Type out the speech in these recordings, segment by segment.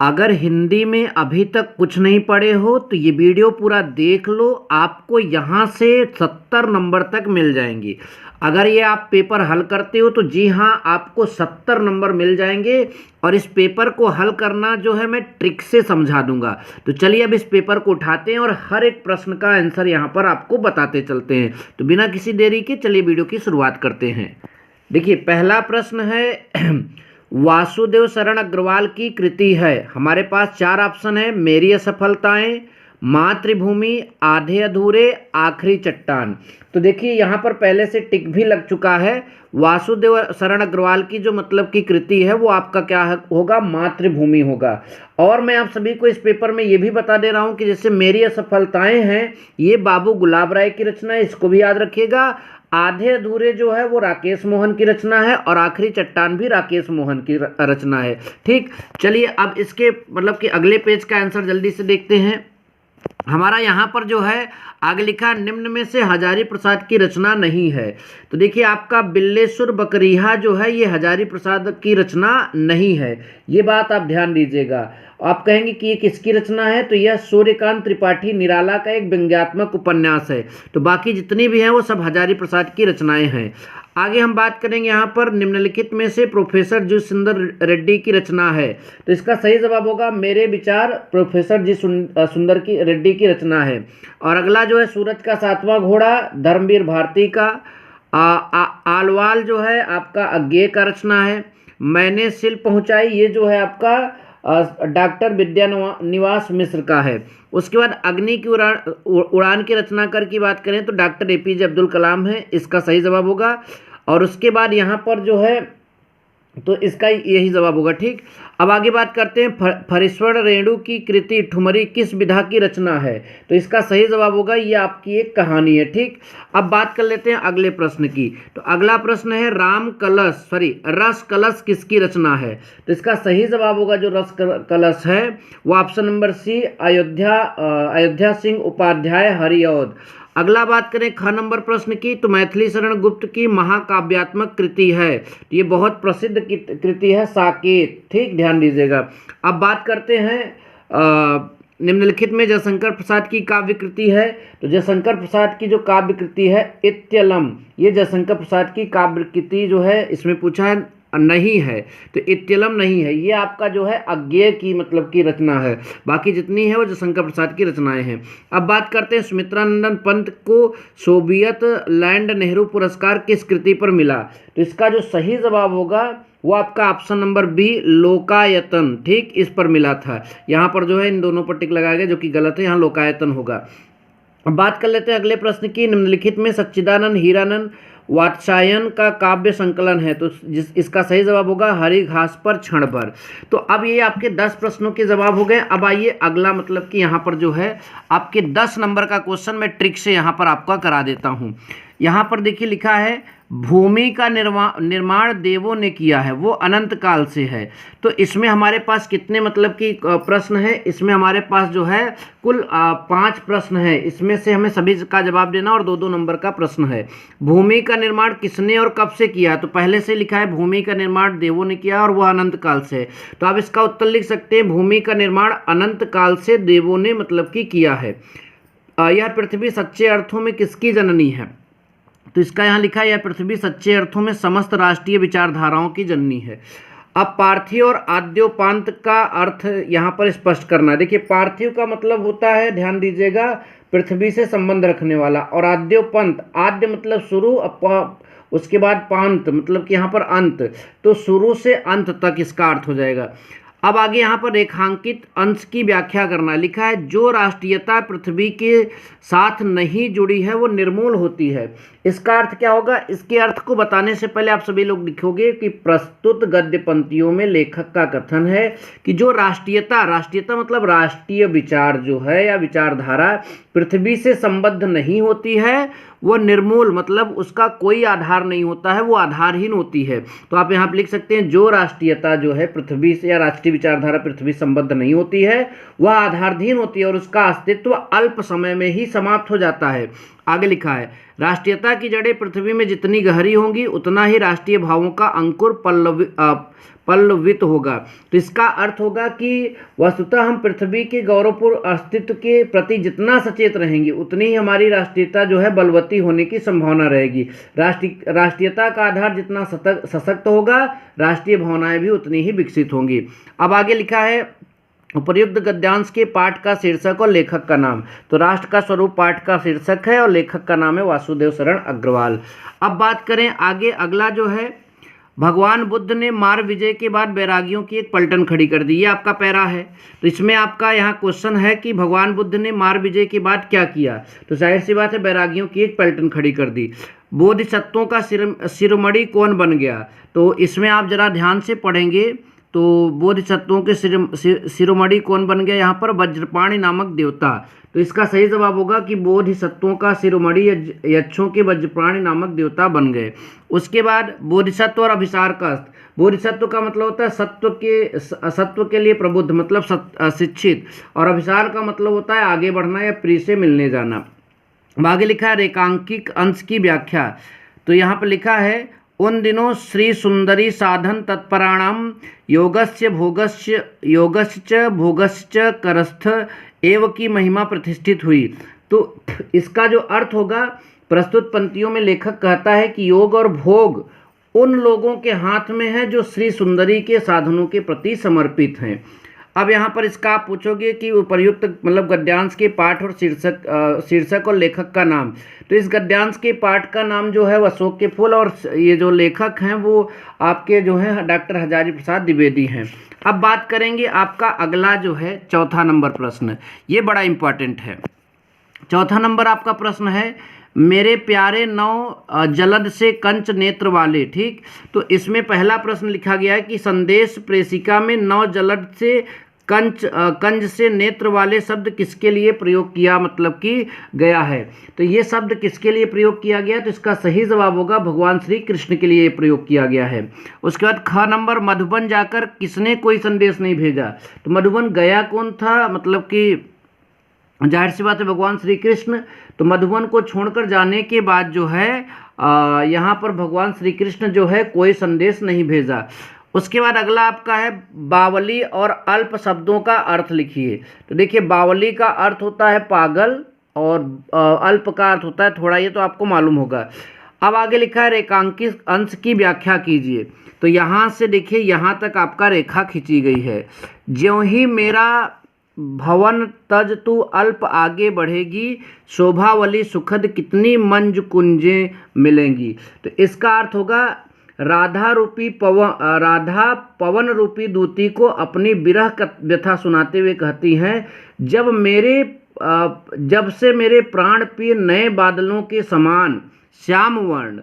अगर हिंदी में अभी तक कुछ नहीं पढ़े हो तो ये वीडियो पूरा देख लो, आपको यहाँ से 70 नंबर तक मिल जाएंगे। अगर ये आप पेपर हल करते हो तो जी हाँ, आपको 70 नंबर मिल जाएंगे। और इस पेपर को हल करना जो है मैं ट्रिक से समझा दूंगा। तो चलिए अब इस पेपर को उठाते हैं और हर एक प्रश्न का आंसर यहाँ पर आपको बताते चलते हैं। तो बिना किसी देरी के चलिए वीडियो की शुरुआत करते हैं। देखिए पहला प्रश्न है वासुदेव शरण अग्रवाल की कृति है। हमारे पास चार ऑप्शन है, मेरी असफलताएं, मातृभूमि, आधे अधूरे, आखिरी चट्टान। तो देखिए यहाँ पर पहले से टिक भी लग चुका है। वासुदेव शरण अग्रवाल की जो मतलब की कृति है वो आपका क्या होगा, मातृभूमि होगा। और मैं आप सभी को इस पेपर में ये भी बता दे रहा हूँ कि जैसे मेरी असफलताएं हैं ये बाबू गुलाब राय की रचना है, इसको भी याद रखिएगा। आधे अधूरे जो है वो राकेश मोहन की रचना है और आखिरी चट्टान भी राकेश मोहन की रचना है। ठीक, चलिए अब इसके मतलब कि अगले पेज का आंसर जल्दी से देखते हैं। हमारा यहाँ पर जो है आगे लिखा निम्न में से हजारी प्रसाद की रचना नहीं है। तो देखिए आपका बिल्लेश्वर बकरीहा जो है ये हजारी प्रसाद की रचना नहीं है, ये बात आप ध्यान दीजिएगा। आप कहेंगे कि ये किसकी रचना है, तो यह सूर्यकांत त्रिपाठी निराला का एक व्यंग्यात्मक उपन्यास है। तो बाकी जितनी भी हैं वो सब हजारी प्रसाद की रचनाएं हैं। आगे हम बात करेंगे यहाँ पर निम्नलिखित में से प्रोफेसर जी सुंदर रेड्डी की रचना है। तो इसका सही जवाब होगा मेरे विचार प्रोफेसर जी सुंदर की रेड्डी की रचना है। और अगला जो है सूरज का सातवां घोड़ा धर्मवीर भारती का। आलवाल जो है आपका अज्ञेय का रचना है। मैंने शिल्प पहुँचाई ये जो है आपका डॉक्टर विद्यानिवास मिश्र का है। उसके बाद अग्नि की उड़ान के रचनाकार की बात करें तो डॉक्टर एपीजे अब्दुल कलाम है, इसका सही जवाब होगा। और उसके बाद यहाँ पर जो है तो इसका यही जवाब होगा। ठीक, अब आगे बात करते हैं फरीश्वर रेणु की कृति ठुमरी किस विधा की रचना है। तो इसका सही जवाब होगा ये आपकी एक कहानी है। ठीक, अब बात कर लेते हैं अगले प्रश्न की। तो अगला प्रश्न है रस कलश किसकी रचना है। तो इसका सही जवाब होगा जो रस कलश है वो option number C Ayodhya Singh Upadhyay Hariaudh. अगला बात करें ख नंबर प्रश्न की, तो मैथिली शरण गुप्त की महाकाव्यात्मक कृति है। तो ये बहुत प्रसिद्ध कृति है साकेत। ठीक, ध्यान दीजिएगा। अब बात करते हैं निम्नलिखित में जयशंकर प्रसाद की काव्य कृति है। तो जयशंकर प्रसाद की जो काव्य कृति है इत्यलम, ये जयशंकर प्रसाद की काव्य कृति जो है इसमें पूछा है नहीं है, तो इत्यलम नहीं है, ये आपका जो है अज्ञेय की मतलब की रचना है। बाकी जितनी है वो जयशंकर प्रसाद की रचनाएं हैं। अब बात करते हैं सुमित्रानंदन पंत को सोवियत लैंड नेहरू पुरस्कार किस कृति पर मिला। तो इसका जो सही जवाब होगा वो आपका ऑप्शन नंबर बी लोकायतन। ठीक, इस पर मिला था। यहाँ पर जो है इन दोनों पर टिक लगाया गया जो कि गलत है, यहाँ लोकायतन होगा। अब बात कर लेते हैं अगले प्रश्न की। निम्नलिखित में सच्चिदानंद हीरानंद वात्स्यायन का काव्य संकलन है। तो इसका सही जवाब होगा हरी घास पर क्षण भर। तो अब ये आपके 10 प्रश्नों के जवाब हो गए। अब आइए अगला मतलब कि यहाँ पर जो है आपके 10 नंबर का क्वेश्चन मैं ट्रिक से यहाँ पर आपका करा देता हूँ। यहाँ पर देखिए लिखा है भूमि का निर्माण देवों ने किया है, वो अनंत काल से है। तो इसमें हमारे पास कितने मतलब कि प्रश्न है, इसमें हमारे पास जो है कुल 5 प्रश्न है। इसमें से हमें सभी का जवाब देना और 2-2 नंबर का प्रश्न है। भूमि का निर्माण किसने और कब से किया, तो पहले से लिखा है भूमि का निर्माण देवों ने किया और वह अनंत काल से है। तो आप इसका उत्तर लिख सकते हैं भूमि का निर्माण अनंत काल से देवों ने मतलब कि किया है। यह पृथ्वी सच्चे अर्थों में किसकी जननी है। तो इसका यहाँ लिखा है यह पृथ्वी सच्चे अर्थों में समस्त राष्ट्रीय विचारधाराओं की जननी है। अब पार्थिव और आद्योपांत का अर्थ यहाँ पर स्पष्ट करना। देखिए पार्थिव का मतलब होता है, ध्यान दीजिएगा, पृथ्वी से संबंध रखने वाला। और आद्योपांत, आद्य मतलब शुरू, उसके बाद पांत मतलब कि यहाँ पर अंत, तो शुरू से अंत तक इसका अर्थ हो जाएगा। अब आगे यहाँ पर रेखांकित अंश की व्याख्या करना। लिखा है जो राष्ट्रीयता पृथ्वी के साथ नहीं जुड़ी है वो निर्मूल होती है। इसका अर्थ क्या होगा, इसके अर्थ को बताने से पहले आप सभी लोग लिखोगे कि प्रस्तुत गद्य पंक्तियों में लेखक का कथन है कि जो राष्ट्रीयता मतलब राष्ट्रीय विचार जो है या विचारधारा पृथ्वी से संबद्ध नहीं होती है वो निर्मूल मतलब उसका कोई आधार नहीं होता है, वो आधारहीन होती है। तो आप यहाँ पर लिख सकते हैं जो राष्ट्रीयता जो है पृथ्वी से या राष्ट्रीय विचारधारा पृथ्वी संबद्ध नहीं होती है वह आधारहीन होती है और उसका अस्तित्व अल्प समय में ही समाप्त हो जाता है। आगे लिखा है राष्ट्रीयता की जड़ें पृथ्वी में जितनी गहरी होंगी उतना ही राष्ट्रीय भावों का अंकुर पल्लवित होगा। तो इसका अर्थ होगा कि वस्तुतः हम पृथ्वी के गौरवपूर्ण अस्तित्व के प्रति जितना सचेत रहेंगे उतनी ही हमारी राष्ट्रीयता जो है बलवती होने की संभावना रहेगी। राष्ट्रीयता का आधार जितना सशक्त होगा, राष्ट्रीय भावनाएं भी उतनी ही विकसित होंगी। अब आगे लिखा है उपर्युक्त गद्यांश के पाठ का शीर्षक और लेखक का नाम। तो राष्ट्र का स्वरूप पाठ का शीर्षक है और लेखक का नाम है वासुदेव शरण अग्रवाल। अब बात करें आगे, अगला जो है भगवान बुद्ध ने मार्ग विजय के बाद बैरागियों की एक पलटन खड़ी कर दी। ये आपका पैरा है। तो इसमें आपका यहाँ क्वेश्चन है कि भगवान बुद्ध ने मार्ग विजय के बाद क्या किया। तो जाहिर सी बात है बैरागियों की एक पलटन खड़ी कर दी। बोधिसत्वों का शिरोमणि कौन बन गया। तो इसमें आप जरा ध्यान से पढ़ेंगे तो बोधिसत्वों के शिरोमणि कौन बन गया, यहाँ पर वज्रपाणि नामक देवता। तो इसका सही जवाब होगा कि बोधिसत्वों का शिरोमणि यक्षों के वज्रपाणि नामक देवता बन गए। उसके बाद बोधिसत्व और अभिसार का अर्थ। बोधिसत्व का मतलब होता है सत्व के लिए प्रबुद्ध, मतलब शिक्षित, और अभिसार का मतलब होता है आगे बढ़ना या प्रिय से मिलने जाना। आगे लिखा है रेखांकिक अंश की व्याख्या। तो यहाँ पर लिखा है उन दिनों श्री सुंदरी साधन तत्पराणाम योगस्य भोगश्च करस्थ एव की महिमा प्रतिष्ठित हुई। तो इसका जो अर्थ होगा, प्रस्तुत पंक्तियों में लेखक कहता है कि योग और भोग उन लोगों के हाथ में है जो श्री सुंदरी के साधनों के प्रति समर्पित हैं। अब यहाँ पर इसका आप पूछोगे कि उपर्युक्त मतलब गद्यांश के पाठ और शीर्षक और लेखक का नाम। तो इस गद्यांश के पाठ का नाम जो है वो अशोक के फूल, और ये जो लेखक हैं वो आपके जो हैं डॉक्टर हजारी प्रसाद द्विवेदी हैं। अब बात करेंगे आपका अगला जो है चौथा नंबर प्रश्न, ये बड़ा इंपॉर्टेंट है। चौथा नंबर आपका प्रश्न है मेरे प्यारे नौ जलद से कंच नेत्र वाले। ठीक, तो इसमें पहला प्रश्न लिखा गया है कि संदेश प्रेषिका में नौ जलद से कंज से नेत्र वाले शब्द किसके लिए प्रयोग किया मतलब कि गया है। तो ये शब्द किसके लिए प्रयोग किया गया, तो इसका सही जवाब होगा भगवान श्री कृष्ण के लिए प्रयोग किया गया है। उसके बाद ख नंबर मधुबन जाकर किसने कोई संदेश नहीं भेजा। तो मधुबन गया कौन था, मतलब कि जाहिर सी बात है भगवान श्री कृष्ण। तो मधुबन को छोड़कर जाने के बाद जो है यहाँ पर भगवान श्री कृष्ण जो है कोई संदेश नहीं भेजा। उसके बाद अगला आपका है बावली और अल्प शब्दों का अर्थ लिखिए। तो देखिए बावली का अर्थ होता है पागल और अल्प का अर्थ होता है थोड़ा, ये तो आपको मालूम होगा। अब आगे लिखा है रेखांकित अंश की व्याख्या कीजिए। तो यहाँ से देखिए यहाँ तक आपका रेखा खींची गई है। ज्यों ही मेरा भवन तज तू अल्प आगे बढ़ेगी, शोभावली सुखद कितनी मंज कुंजें मिलेंगी। तो इसका अर्थ होगा राधा पवन रूपी दूती को अपनी विरह व्यथा सुनाते हुए कहती हैं, जब से मेरे प्राण प्रिय नए बादलों के समान श्याम वर्ण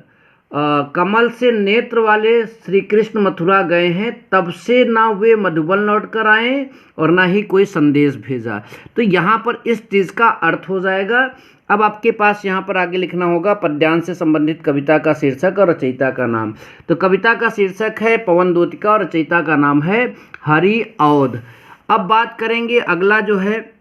कमल से नेत्र वाले श्री कृष्ण मथुरा गए हैं, तब से ना वे मधुबन लौट कर आए और ना ही कोई संदेश भेजा। तो यहाँ पर इस चीज़ का अर्थ हो जाएगा। अब आपके पास यहाँ पर आगे लिखना होगा पद्यांश से संबंधित कविता का शीर्षक और रचयिता का नाम। तो कविता का शीर्षक है पवन दूतिका और रचयिता का नाम है हरि औध। अब बात करेंगे अगला जो है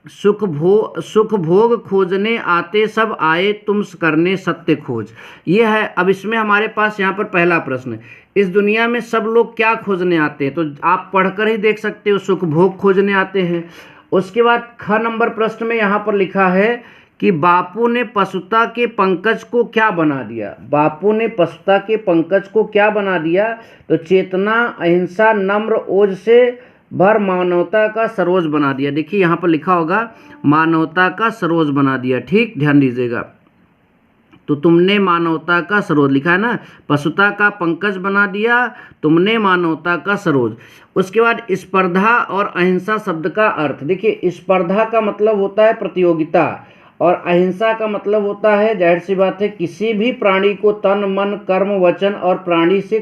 सुख भोग खोजने आते सब आए तुम करने सत्य खोज। ये है। अब इसमें हमारे पास यहाँ पर पहला प्रश्न, इस दुनिया में सब लोग क्या खोजने आते हैं। तो आप पढ़कर ही देख सकते हो, सुख भोग खोजने आते हैं। उसके बाद ख नंबर प्रश्न में यहाँ पर लिखा है कि बापू ने पशुता के पंकज को क्या बना दिया। बापू ने पशुता के पंकज को क्या बना दिया। तो चेतना अहिंसा नम्र ओज से भर मानवता का सरोज बना दिया। देखिए यहाँ पर लिखा होगा मानवता का सरोज बना दिया। ठीक, ध्यान दीजिएगा। तो तुमने मानवता का सरोज लिखा है ना, पशुता का पंकज बना दिया, तुमने मानवता का सरोज। उसके बाद स्पर्धा और अहिंसा शब्द का अर्थ। देखिए स्पर्धा का मतलब होता है प्रतियोगिता और अहिंसा का मतलब होता है, जाहिर सी बात है, किसी भी प्राणी को तन मन कर्म वचन और वाणी से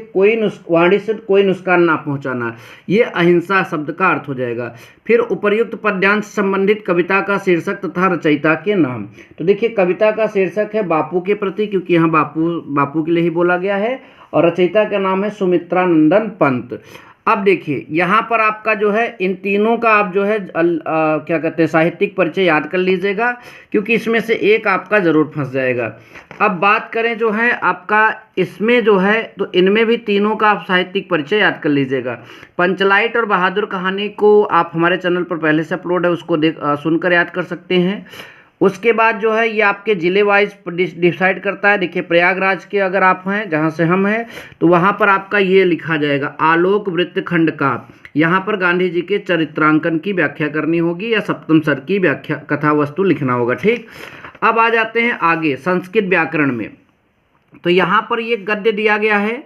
कोई नुकसान ना पहुंचाना। ये अहिंसा शब्द का अर्थ हो जाएगा। फिर उपर्युक्त पद्यांश संबंधित कविता का शीर्षक तथा रचयिता के नाम। तो देखिए कविता का शीर्षक है बापू के प्रति, क्योंकि यहाँ बापू के लिए ही बोला गया है, और रचयिता का नाम है सुमित्रा नंदन पंत। अब देखिए यहाँ पर आपका जो है इन तीनों का आप जो है क्या कहते हैं साहित्यिक परिचय याद कर लीजिएगा, क्योंकि इसमें से एक आपका ज़रूर फंस जाएगा। अब बात करें जो है आपका इसमें जो है, तो इनमें भी तीनों का आप साहित्यिक परिचय याद कर लीजिएगा। पंचलाइट और बहादुर कहानी को आप हमारे चैनल पर पहले से अपलोड है, उसको सुनकर याद कर सकते हैं। उसके बाद जो है ये आपके ज़िले वाइज डिसाइड करता है। देखिए प्रयागराज के अगर आप हैं, जहाँ से हम हैं, तो वहाँ पर आपका ये लिखा जाएगा आलोक वृत्तखंड का। यहाँ पर गांधी जी के चरित्रांकन की व्याख्या करनी होगी या सप्तम सर की व्याख्या कथा वस्तु लिखना होगा। ठीक, अब आ जाते हैं आगे संस्कृत व्याकरण में। तो यहाँ पर ये गद्य दिया गया है,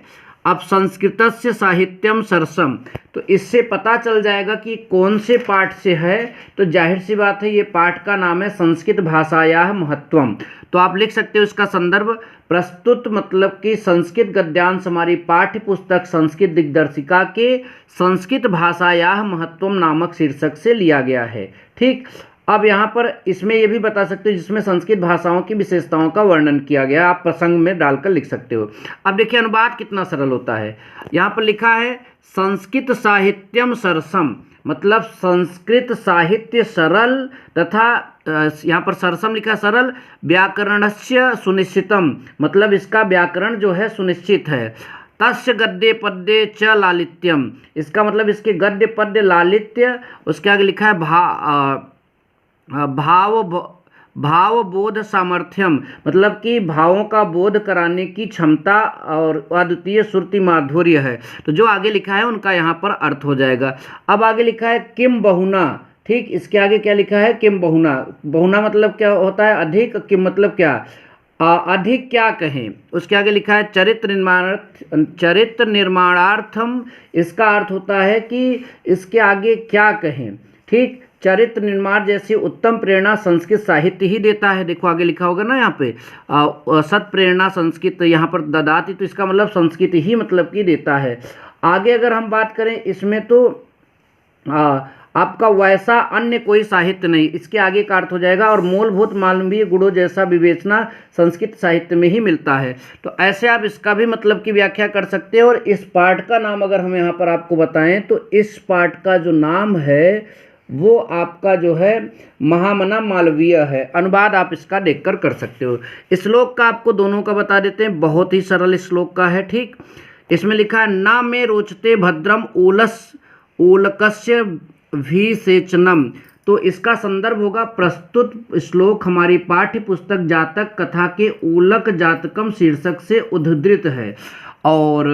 अब संस्कृतस्य साहित्यम सरसम, तो इससे पता चल जाएगा कि कौन से पाठ से है। तो जाहिर सी बात है ये पाठ का नाम है संस्कृत भाषायाः महत्वम। तो आप लिख सकते हो इसका संदर्भ प्रस्तुत मतलब कि संस्कृत गद्यांश हमारी पाठ्य पुस्तक संस्कृत दिग्दर्शिका के संस्कृत भाषायाः महत्वम नामक शीर्षक से लिया गया है। ठीक, अब यहाँ पर इसमें ये भी बता सकते हो जिसमें संस्कृत भाषाओं की विशेषताओं का वर्णन किया गया, आप प्रसंग में डालकर लिख सकते हो। अब देखिए अनुवाद कितना सरल होता है। यहाँ पर लिखा है संस्कृत साहित्यम सरसम, मतलब संस्कृत साहित्य सरल तथा यहाँ पर सरसम लिखा सरल, व्याकरणस्य सुनिश्चितम, मतलब इसका व्याकरण जो है सुनिश्चित है। तस्य गद्य पद्य च लालित्यम, इसका मतलब इसके गद्य पद्य लालित्य, उसके आगे लिखा है भाव बोध सामर्थ्यम, मतलब कि भावों का बोध कराने की क्षमता और अद्वितीय श्रुति माधुर्य है। तो जो आगे लिखा है उनका यहाँ पर अर्थ हो जाएगा। अब आगे लिखा है किम बहुना। ठीक, इसके आगे क्या लिखा है किम बहुना। बहुना मतलब क्या होता है अधिक, किम मतलब क्या अधिक क्या कहें। उसके आगे लिखा है चरित्र निर्माणार्थम, इसका अर्थ होता है कि इसके आगे क्या कहें। ठीक, चरित्र निर्माण जैसी उत्तम प्रेरणा संस्कृत साहित्य ही देता है। देखो आगे लिखा होगा ना यहाँ पे सत प्रेरणा संस्कृत यहाँ पर ददाति, तो इसका मतलब संस्कृत ही मतलब कि देता है। आगे अगर हम बात करें इसमें तो आपका वैसा अन्य कोई साहित्य नहीं, इसके आगे का अर्थ हो जाएगा और मूलभूत मानवीय गुणों जैसा विवेचना संस्कृत साहित्य में ही मिलता है। तो ऐसे आप इसका भी मतलब की व्याख्या कर सकते हैं। और इस पाठ का नाम अगर हम यहाँ पर आपको बताएं तो इस पाठ का जो नाम है वो आपका जो है महामना मालवीय है। अनुवाद आप इसका देखकर कर सकते हो। श्लोक का आपको दोनों का बता देते हैं, बहुत ही सरल श्लोक का है। ठीक, इसमें लिखा है ना में रोचते भद्रम ओलकस्य विसेचनम, तो इसका संदर्भ होगा प्रस्तुत श्लोक हमारी पाठ्य पुस्तक जातक कथा के ओलक जातकम शीर्षक से उद्धृत है। और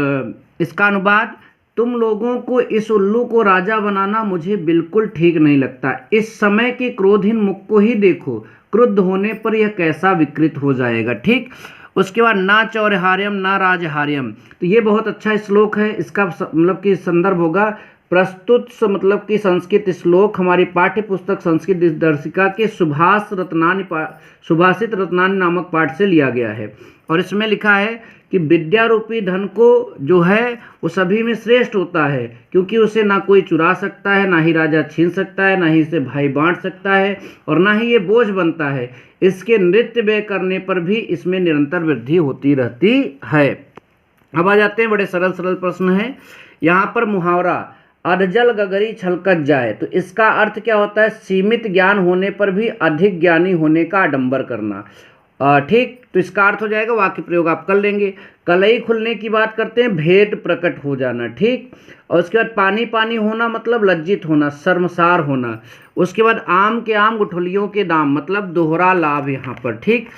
इसका अनुवाद तुम लोगों को इस उल्लू को राजा बनाना मुझे बिल्कुल ठीक नहीं लगता। इस समय के क्रोधहीन मुख को ही देखो, क्रुद्ध होने पर यह कैसा विकृत हो जाएगा। ठीक, उसके बाद ना चौरहार्यम ना राजहार्यम, तो ये बहुत अच्छा श्लोक है। इसका मतलब कि संदर्भ होगा प्रस्तुत मतलब कि संस्कृत श्लोक हमारी पाठ्य पुस्तक संस्कृत दिग्दर्शिका के सुभाषित रत्नानि नामक पाठ से लिया गया है। और इसमें लिखा है कि विद्या रूपी धन को जो है वो सभी में श्रेष्ठ होता है, क्योंकि उसे ना कोई चुरा सकता है, ना ही राजा छीन सकता है, ना ही इसे भाई बांट सकता है, और ना ही ये बोझ बनता है। इसके नृत्य व्यय करने पर भी इसमें निरंतर वृद्धि होती रहती है। अब आ जाते हैं बड़े सरल सरल प्रश्न हैं। यहाँ पर मुहावरा अधजल गगरी छलकत जाए, तो इसका अर्थ क्या होता है सीमित ज्ञान होने पर भी अधिक ज्ञानी होने का आडंबर करना। ठीक, तो इसका अर्थ हो जाएगा, वाक्य प्रयोग आप कर लेंगे। कलई खुलने की बात करते हैं, भेद प्रकट हो जाना। ठीक, और उसके बाद पानी पानी होना मतलब लज्जित होना, शर्मसार होना। उसके बाद आम के आम गुठलियों के दाम मतलब दोहरा लाभ यहाँ पर। ठीक,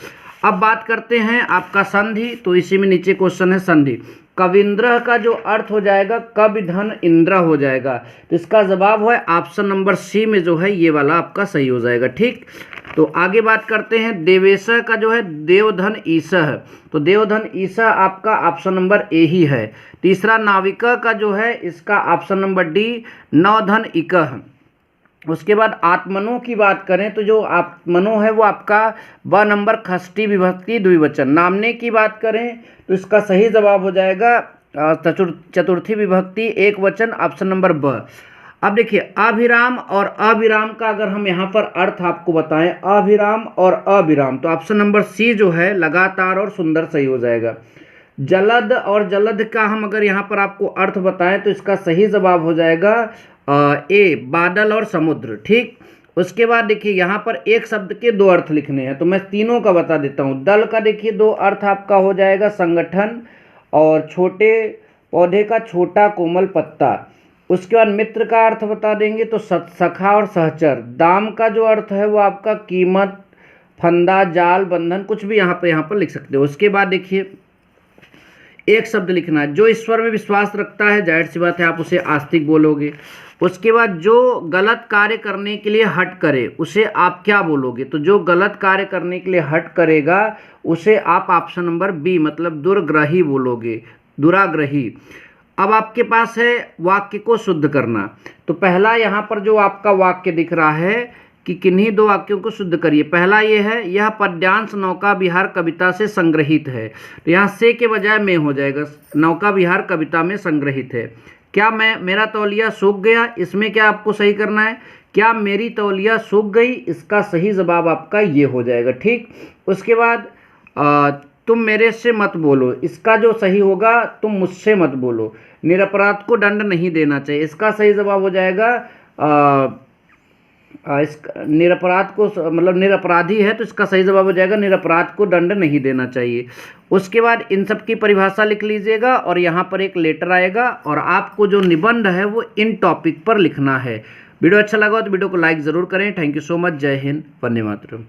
अब बात करते हैं आपका संधि, तो इसी में नीचे क्वेश्चन है संधि। कविंद्र का जो अर्थ हो जाएगा कवि धन इंद्र हो जाएगा, तो इसका जवाब है ऑप्शन नंबर सी में जो है ये वाला आपका सही हो जाएगा। ठीक, तो आगे बात करते हैं देवेश का जो है देवधन ईसह, तो देवधन ईसह आपका ऑप्शन नंबर ए ही है। तीसरा नाविका का जो है इसका ऑप्शन नंबर डी नवधन इकह। उसके बाद आत्मनो की बात करें तो जो आत्मनो है वो आपका ब नंबर खष्टी विभक्ति द्विवचन। नामने की बात करें तो इसका सही जवाब हो जाएगा चतुर्थी विभक्ति एक वचन, ऑप्शन नंबर ब। अब देखिए अभिराम और अविराम का अगर हम यहाँ पर अर्थ आपको बताएं, अभिराम और अविराम, तो ऑप्शन नंबर सी जो है लगातार और सुंदर सही हो जाएगा। जलद और जलद का हम अगर यहाँ पर आपको अर्थ बताएं तो इसका सही जवाब हो जाएगा ए, बादल और समुद्र। ठीक, उसके बाद देखिए यहाँ पर एक शब्द के दो अर्थ लिखने हैं, तो मैं तीनों का बता देता हूँ। दल का देखिए दो अर्थ आपका हो जाएगा संगठन और छोटे पौधे का छोटा कोमल पत्ता। उसके बाद मित्र का अर्थ बता देंगे तो सखा और सहचर। दाम का जो अर्थ है वो आपका कीमत, फंदा, जाल, बंधन, कुछ भी यहाँ पर लिख सकते हो। उसके बाद देखिए एक शब्द लिखना है, जो ईश्वर में विश्वास रखता है, जाहिर सी बात है आप उसे आस्तिक बोलोगे। उसके बाद जो गलत कार्य करने के लिए हट करे उसे आप क्या बोलोगे, तो जो गलत कार्य करने के लिए हट करेगा उसे आप ऑप्शन नंबर बी मतलब दुर्ग्रही बोलोगे, दुराग्रही। अब आपके पास है वाक्य को शुद्ध करना, तो पहला यहाँ पर जो आपका वाक्य दिख रहा है कि किन्हीं दो वाक्यों को शुद्ध करिए। पहला ये है, यह पद्यांश नौका विहार कविता से संग्रहित है, तो यहाँ से के बजाय में हो जाएगा, नौका विहार कविता में संग्रहित है। क्या मेरा तौलिया सूख गया, इसमें क्या आपको सही करना है, क्या मेरी तौलिया सूख गई, इसका सही जवाब आपका ये हो जाएगा। ठीक, उसके बाद तुम मेरे से मत बोलो, इसका जो सही होगा तुम मुझसे मत बोलो। निरपराध को दंड नहीं देना चाहिए, इसका सही जवाब हो जाएगा इस निरपराध को मतलब निरपराधी है तो इसका सही जवाब हो जाएगा निरपराध को दंड नहीं देना चाहिए। उसके बाद इन सब की परिभाषा लिख लीजिएगा और यहाँ पर एक लेटर आएगा और आपको जो निबंध है वो इन टॉपिक पर लिखना है। वीडियो अच्छा लगा तो वीडियो को लाइक ज़रूर करें। Thank you so much. जय हिंद, वंदे मातरम।